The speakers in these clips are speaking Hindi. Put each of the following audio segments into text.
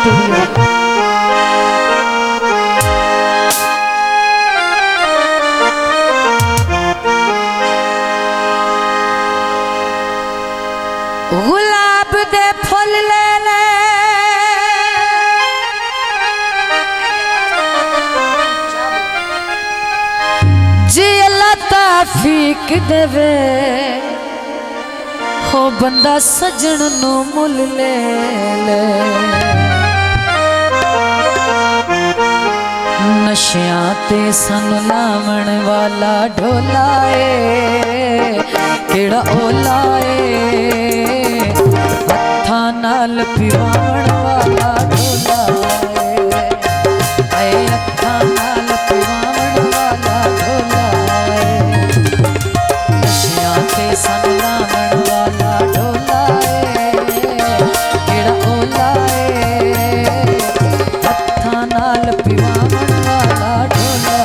स्टूडियो। गुलाब दे फूल ले ले जी लता फीक देवे हो बंदा सजन नू मुल ले ले। नशियां ते सानू लावण वाला ढोला ए केड़ा ओला ए हत्था नाल पिवाण वाला ढोला ए हत्था नाल पिवाण वाला ढोला ए नशियां ते सानू लावण वाला ढोला ए केड़ा ओला ए हत्था नाल पिवाण वाला ढोला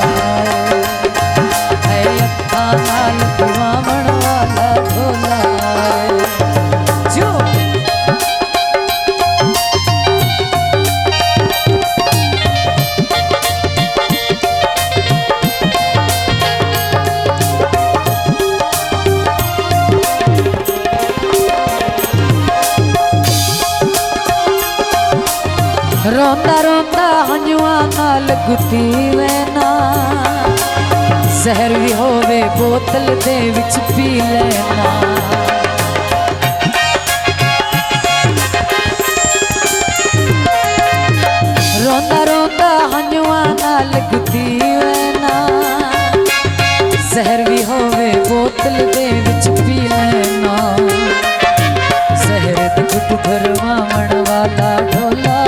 ए हत्था नाल पिवाण वाला ढोला जो रोंदा रोंदा हंजुआ नाल गुती वैना जहर भी होवे बोतल दे विच पी लेना। रोंदा रोंदा हंजुआ नाल गुती वैना जहर भी होवे बोतल दे विच पी लेना। जहर दे घुट भरवावण वाला ढोला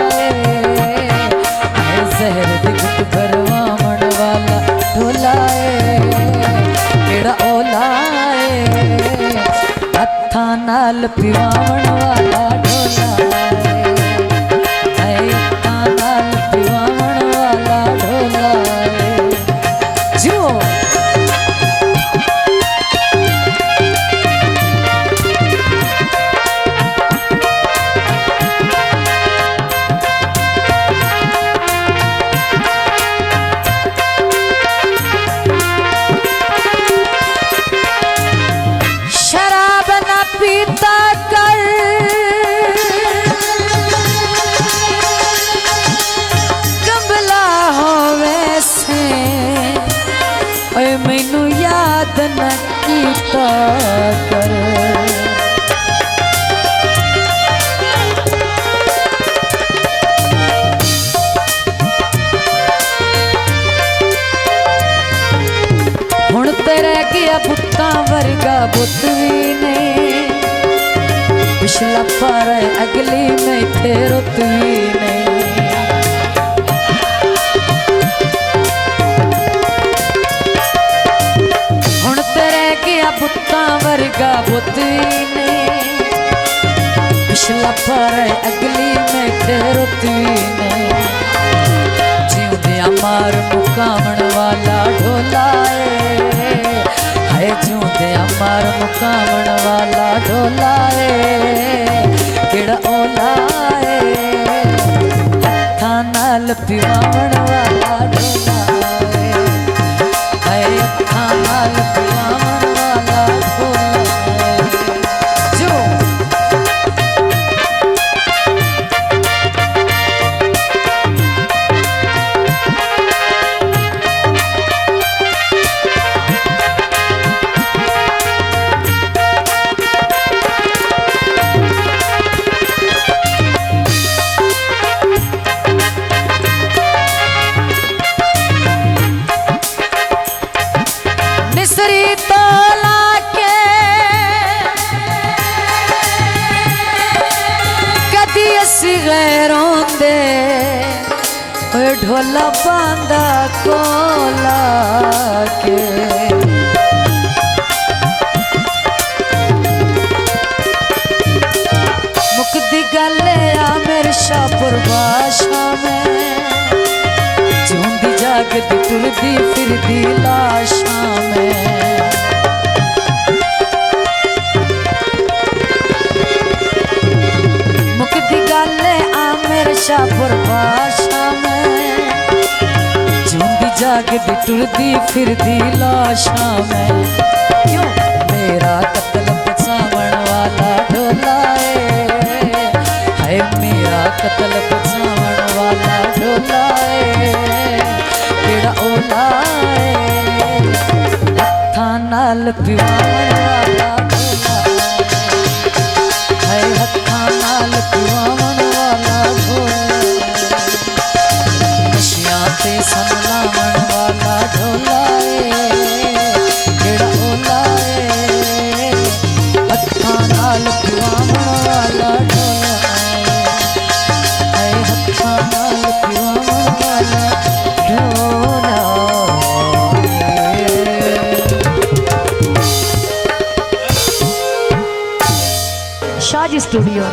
जहर दे घुट भरवावण वाला ढोला केड़ा ओला हत्था नाल पिवावण वाला ढोला हत्था नाल पिवावण वाला ढोला जो पीता कर कमला हो वैसे ओए मैनू याद न कीता कर। हुण ते रह गया पुत्तां वर्गा बुत भी नहीं पिछला पर अगली में थे रुत भी नहीं। हुण ते रह गया पुत्तां वर्गा बुत भी नहीं पिछला पर अगली में थे रुत भी नहीं। जिउंदियां मार मुकावण वाला ढोला है जिउंदियां मार मुकावण वाला ढोला केड़ा ओला हत्था नाल पिवावण वाला ढोला हत्था नाल पिवावण वाला ढोला जो ढोला बांधा कोला के मुकदी गल आ मेरे शाहपुर भाषा में जिउंदी जागदी टुरदी फिरदी लाशा में। मुकदी गल आ मेरे शाहपुर भाषा में जिंदी जागदी टुरदी फिरदी लाशा में क्यों मेरा कत्ल बचावन वाला ढोला है मेरा कत्ल बचावन वाला ढोला है केड़ा ओला है हत्था नाल पिवावन वाला ढोला है हत्था नाल पिवावन वाला ढोला नशियां ते सन लावण वाला ढोला केड़ा ओला है हत्था नाल पिवावन वाला ढोला है हत्था नाल पिवावन वाला ढोला। शाहजी स्टूडियो।